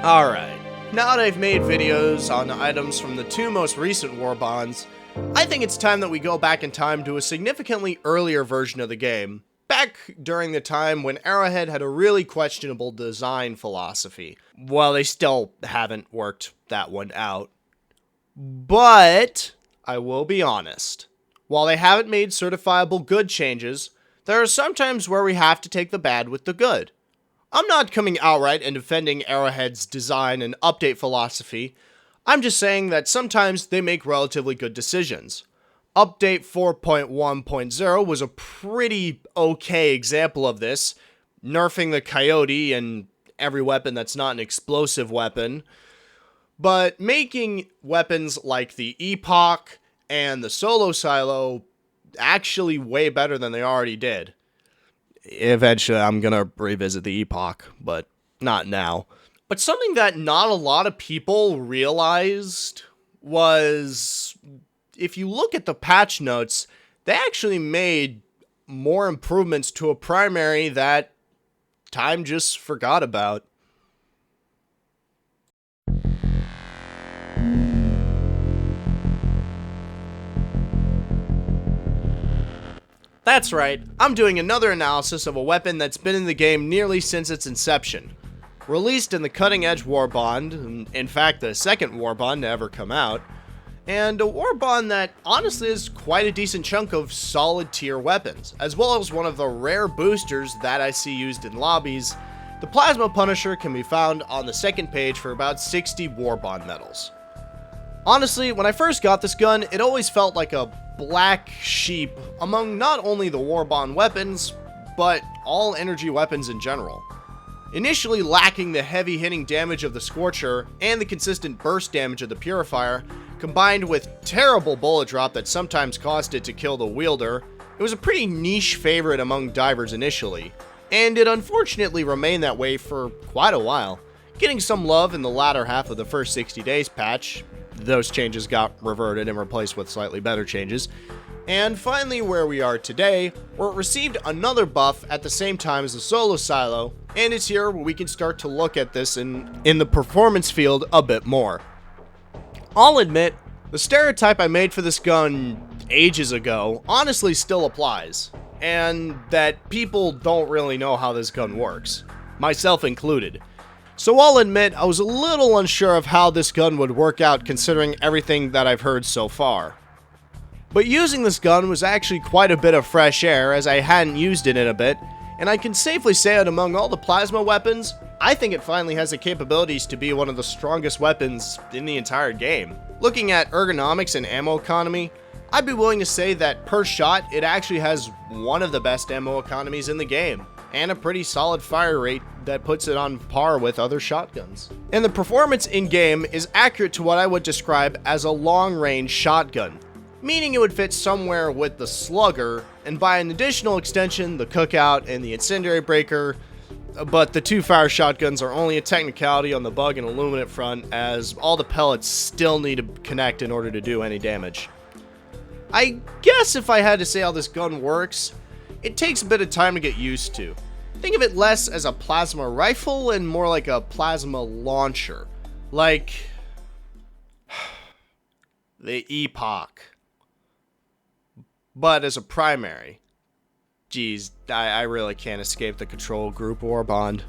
Alright, now that I've made videos on items from the two most recent war bonds, I think it's time that we go back in time to a significantly earlier version of the game, back during the time when Arrowhead had a really questionable design philosophy. Well, they still haven't worked that one out. But, I will be honest, while they haven't made certifiable good changes, there are some times where we have to take the bad with the good. I'm not coming outright and defending Arrowhead's design and update philosophy. I'm just saying that sometimes they make relatively good decisions. Update 4.1.0 was a pretty okay example of this, nerfing the Coyote and every weapon that's not an explosive weapon, but making weapons like the Epoch and the Solo Silo actually way better than they already did. Eventually, I'm gonna revisit the Epoch, but not now. But something that not a lot of people realized was, if you look at the patch notes, they actually made more improvements to a primary that time just forgot about. That's right, I'm doing another analysis of a weapon that's been in the game nearly since its inception. Released in the Cutting Edge War Bond, in fact the second War Bond to ever come out, and a War Bond that honestly is quite a decent chunk of solid tier weapons, as well as one of the rare boosters that I see used in lobbies. The Plasma Punisher can be found on the second page for about 60 War Bond medals. Honestly, when I first got this gun, it always felt like a black sheep among not only the War Bond weapons, but all energy weapons in general. Initially lacking the heavy hitting damage of the Scorcher and the consistent burst damage of the Purifier, combined with terrible bullet drop that sometimes caused it to kill the wielder, it was a pretty niche favorite among divers initially, and it unfortunately remained that way for quite a while, getting some love in the latter half of the first 60 days patch. Those changes got reverted and replaced with slightly better changes. And finally where we are today, where it received another buff at the same time as the Solo Silo, and it's here where we can start to look at this in the performance field a bit more. I'll admit, the stereotype I made for this gun ages ago honestly still applies, and that people don't really know how this gun works, myself included. So I'll admit I was a little unsure of how this gun would work out considering everything that I've heard so far. But using this gun was actually quite a bit of fresh air as I hadn't used it in a bit, and I can safely say that among all the plasma weapons, I think it finally has the capabilities to be one of the strongest weapons in the entire game. Looking at ergonomics and ammo economy, I'd be willing to say that per shot it actually has one of the best ammo economies in the game, and a pretty solid fire rate that puts it on par with other shotguns. And the performance in-game is accurate to what I would describe as a long-range shotgun, meaning it would fit somewhere with the Slugger, and by an additional extension, the Cookout and the Incendiary Breaker, but the two fire shotguns are only a technicality on the bug and illuminate front, as all the pellets still need to connect in order to do any damage. I guess if I had to say how this gun works, it takes a bit of time to get used to. Think of it less as a plasma rifle and more like a plasma launcher. Like the Epoch. But as a primary. Geez, I really can't escape the Control Group War Bond.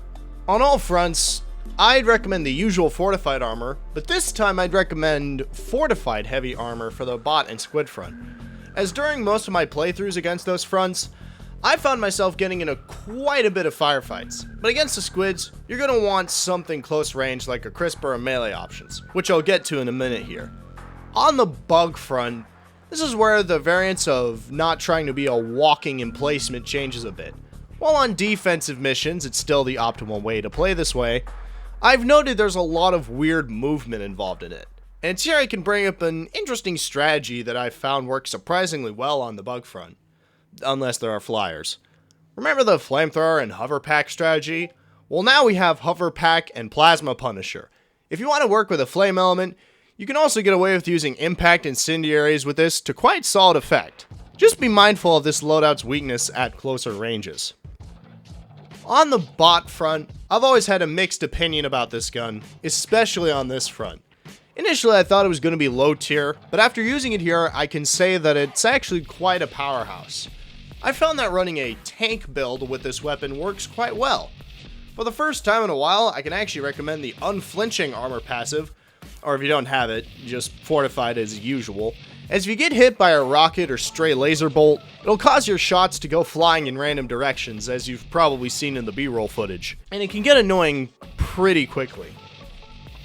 On all fronts, I'd recommend the usual fortified armor, but this time I'd recommend fortified heavy armor for the bot and squid front. As during most of my playthroughs against those fronts, I found myself getting into quite a bit of firefights, but against the squids, you're going to want something close range like a crisper and melee options, which I'll get to in a minute here. On the bug front, this is where the variance of not trying to be a walking emplacement changes a bit. While on defensive missions, it's still the optimal way to play this way, I've noted there's a lot of weird movement involved in it. And it's here I can bring up an interesting strategy that I've found works surprisingly well on the bug front. Unless there are flyers. Remember the flamethrower and hover pack strategy? Well, now we have hover pack and plasma punisher. If you want to work with a flame element, you can also get away with using impact incendiaries with this to quite solid effect. Just be mindful of this loadout's weakness at closer ranges. On the bot front, I've always had a mixed opinion about this gun, especially on this front. Initially, I thought it was going to be low tier, but after using it here, I can say that it's actually quite a powerhouse. I found that running a tank build with this weapon works quite well. For the first time in a while, I can actually recommend the unflinching armor passive, or if you don't have it, just fortified as usual. As if you get hit by a rocket or stray laser bolt, it'll cause your shots to go flying in random directions, as you've probably seen in the B-roll footage, and it can get annoying pretty quickly.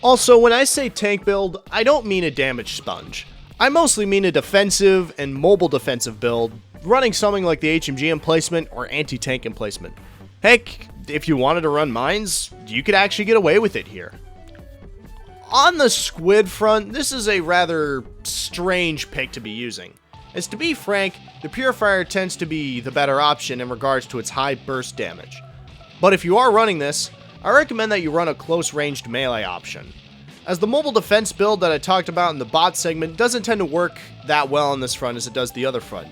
Also, when I say tank build, I don't mean a damage sponge. I mostly mean a defensive and mobile defensive build, running something like the HMG emplacement or anti-tank emplacement. Heck, if you wanted to run mines, you could actually get away with it here. On the Squid front, this is a rather strange pick to be using. As to be frank, the Purifier tends to be the better option in regards to its high burst damage. But if you are running this, I recommend that you run a close-ranged melee option, as the mobile defense build that I talked about in the bot segment doesn't tend to work that well on this front as it does the other front.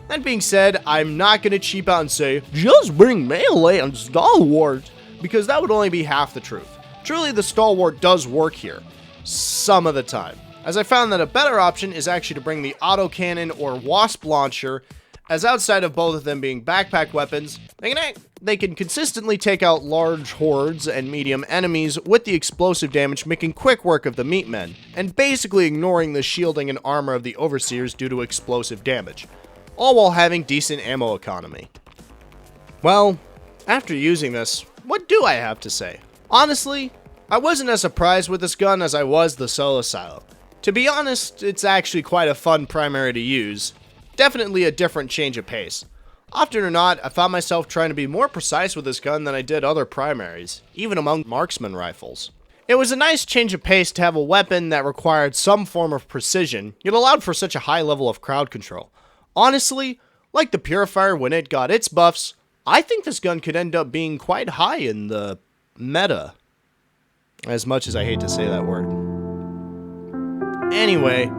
That being said, I'm not going to cheap out and say, just bring melee and stalwart, because that would only be half the truth. Truly, the stalwart does work here, some of the time, as I found that a better option is actually to bring the autocannon or wasp launcher, as outside of both of them being backpack weapons, they can consistently take out large hordes and medium enemies with the explosive damage, making quick work of the meatmen, and basically ignoring the shielding and armor of the overseers due to explosive damage, all while having decent ammo economy. Well, after using this, what do I have to say? Honestly, I wasn't as surprised with this gun as I was the solo silo. To be honest, it's actually quite a fun primary to use. Definitely a different change of pace. Often or not, I found myself trying to be more precise with this gun than I did other primaries, even among marksman rifles. It was a nice change of pace to have a weapon that required some form of precision, yet allowed for such a high level of crowd control. Honestly, like the Purifier when it got its buffs, I think this gun could end up being quite high in the meta. As much as I hate to say that word. Anyway,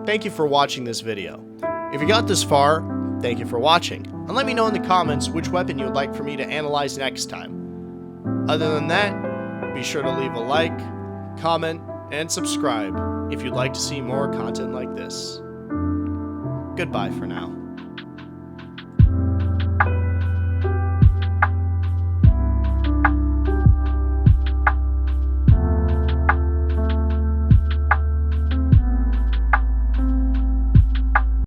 thank you for watching this video. If you got this far, thank you for watching, and let me know in the comments which weapon you would like for me to analyze next time. Other than that, be sure to leave a like, comment, and subscribe if you'd like to see more content like this. Goodbye for now.